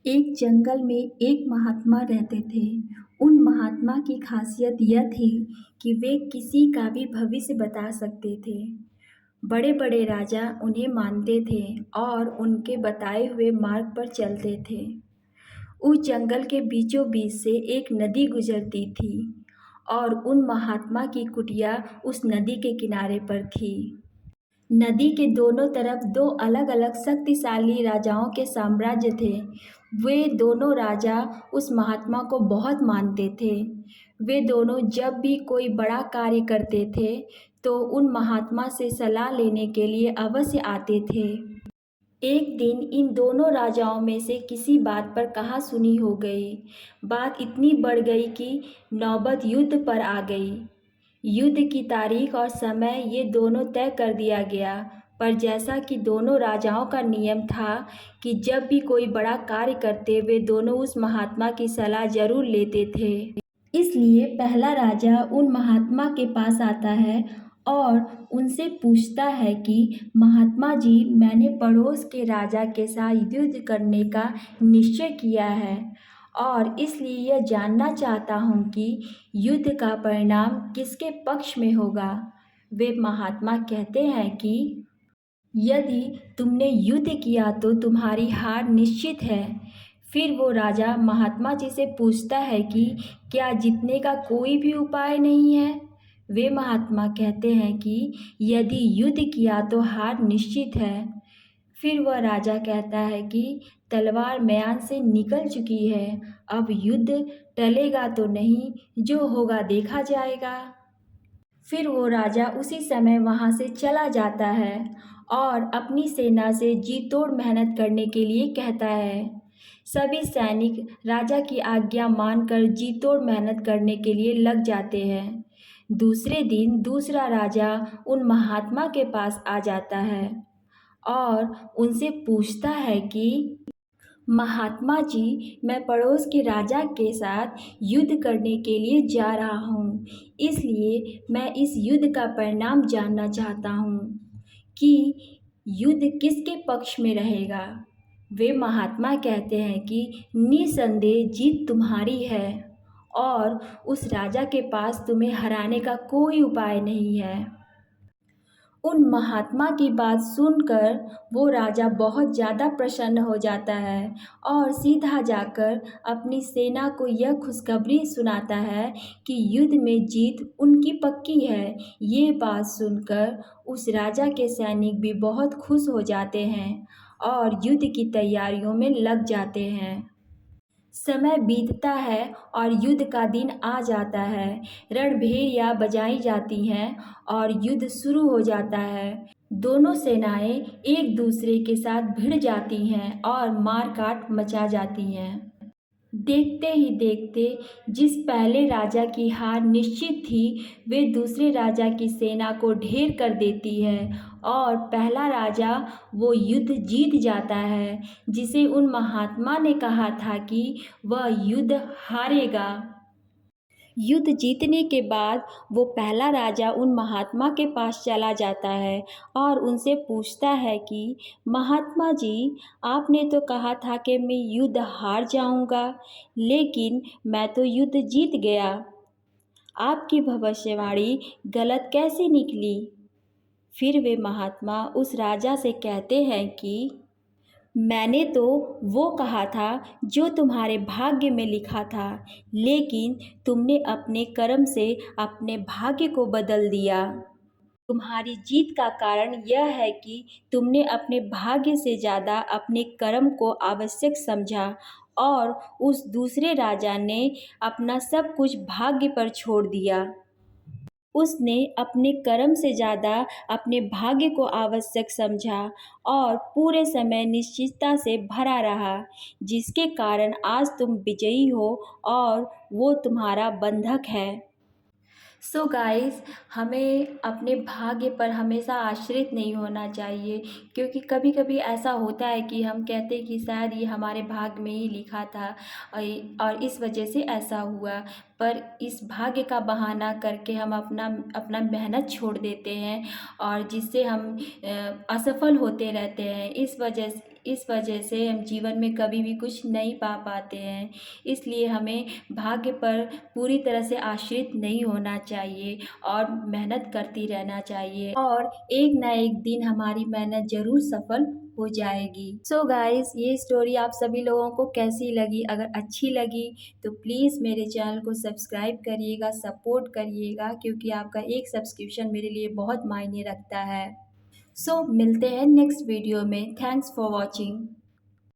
एक जंगल में एक महात्मा रहते थे। उन महात्मा की खासियत यह थी कि वे किसी का भी भविष्य बता सकते थे। बड़े बड़े राजा उन्हें मानते थे और उनके बताए हुए मार्ग पर चलते थे। उस जंगल के बीचों बीच से एक नदी गुजरती थी और उन महात्मा की कुटिया उस नदी के किनारे पर थी। नदी के दोनों तरफ दो अलग अलग शक्तिशाली राजाओं के साम्राज्य थे। वे दोनों राजा उस महात्मा को बहुत मानते थे। वे दोनों जब भी कोई बड़ा कार्य करते थे तो उन महात्मा से सलाह लेने के लिए अवश्य आते थे। एक दिन इन दोनों राजाओं में से किसी बात पर कहासुनी हो गई। बात इतनी बढ़ गई कि नौबत युद्ध पर आ गई। युद्ध की तारीख और समय ये दोनों तय कर दिया गया। पर जैसा कि दोनों राजाओं का नियम था कि जब भी कोई बड़ा कार्य करते वे दोनों उस महात्मा की सलाह जरूर लेते थे। इसलिए पहला राजा उन महात्मा के पास आता है और उनसे पूछता है कि महात्मा जी, मैंने पड़ोस के राजा के साथ युद्ध करने का निश्चय किया है और इसलिए यह जानना चाहता हूँ कि युद्ध का परिणाम किसके पक्ष में होगा। वे महात्मा कहते हैं कि यदि तुमने युद्ध किया तो तुम्हारी हार निश्चित है। फिर वो राजा महात्मा जी से पूछता है कि क्या जीतने का कोई भी उपाय नहीं है। वे महात्मा कहते हैं कि यदि युद्ध किया तो हार निश्चित है। फिर वह राजा कहता है कि तलवार म्यान से निकल चुकी है, अब युद्ध टलेगा तो नहीं, जो होगा देखा जाएगा। फिर वो राजा उसी समय वहाँ से चला जाता है और अपनी सेना से जी तोड़ मेहनत करने के लिए कहता है। सभी सैनिक राजा की आज्ञा मानकर जी तोड़ मेहनत करने के लिए लग जाते हैं। दूसरे दिन दूसरा राजा उन महात्मा के पास आ जाता है और उनसे पूछता है कि महात्मा जी, मैं पड़ोस के राजा के साथ युद्ध करने के लिए जा रहा हूँ, इसलिए मैं इस युद्ध का परिणाम जानना चाहता हूँ कि युद्ध किसके पक्ष में रहेगा। वे महात्मा कहते हैं कि निसंदेह जीत तुम्हारी है और उस राजा के पास तुम्हें हराने का कोई उपाय नहीं है। उन महात्मा की बात सुनकर वो राजा बहुत ज़्यादा प्रसन्न हो जाता है और सीधा जाकर अपनी सेना को यह खुशखबरी सुनाता है कि युद्ध में जीत उनकी पक्की है। ये बात सुनकर उस राजा के सैनिक भी बहुत खुश हो जाते हैं और युद्ध की तैयारियों में लग जाते हैं। समय बीतता है और युद्ध का दिन आ जाता है। रणभेरियाँ बजाई जाती हैं और युद्ध शुरू हो जाता है। दोनों सेनाएं एक दूसरे के साथ भिड़ जाती हैं और मार काट मचा जाती हैं। देखते ही देखते जिस पहले राजा की हार निश्चित थी वे दूसरे राजा की सेना को ढेर कर देती है और पहला राजा वो युद्ध जीत जाता है जिसे उन महात्मा ने कहा था कि वह युद्ध हारेगा। युद्ध जीतने के बाद वो पहला राजा उन महात्मा के पास चला जाता है और उनसे पूछता है कि महात्मा जी, आपने तो कहा था कि मैं युद्ध हार जाऊंगा, लेकिन मैं तो युद्ध जीत गया। आपकी भविष्यवाणी गलत कैसे निकली। फिर वे महात्मा उस राजा से कहते हैं कि मैंने तो वो कहा था जो तुम्हारे भाग्य में लिखा था, लेकिन तुमने अपने कर्म से अपने भाग्य को बदल दिया। तुम्हारी जीत का कारण यह है कि तुमने अपने भाग्य से ज़्यादा अपने कर्म को आवश्यक समझा और उस दूसरे राजा ने अपना सब कुछ भाग्य पर छोड़ दिया। उसने अपने कर्म से ज़्यादा अपने भाग्य को आवश्यक समझा और पूरे समय निश्चितता से भरा रहा, जिसके कारण आज तुम विजयी हो और वो तुम्हारा बंधक है। सो गाइस, हमें अपने भाग्य पर हमेशा आश्रित नहीं होना चाहिए, क्योंकि कभी कभी ऐसा होता है कि हम कहते हैं कि शायद ये हमारे भाग्य में ही लिखा था और इस वजह से ऐसा हुआ। पर इस भाग्य का बहाना करके हम अपना अपना मेहनत छोड़ देते हैं और जिससे हम असफल होते रहते हैं। इस वजह से हम जीवन में कभी भी कुछ नहीं पा पाते हैं। इसलिए हमें भाग्य पर पूरी तरह से आश्रित नहीं होना चाहिए और मेहनत करती रहना चाहिए और एक ना एक दिन हमारी मेहनत ज़रूर सफल हो जाएगी। सो गाइस, ये स्टोरी आप सभी लोगों को कैसी लगी? अगर अच्छी लगी तो प्लीज़ मेरे चैनल को सब्सक्राइब करिएगा, सपोर्ट करिएगा, क्योंकि आपका एक सब्सक्रिप्शन मेरे लिए बहुत मायने रखता है। सो मिलते हैं नेक्स्ट वीडियो में। Thanks for watching.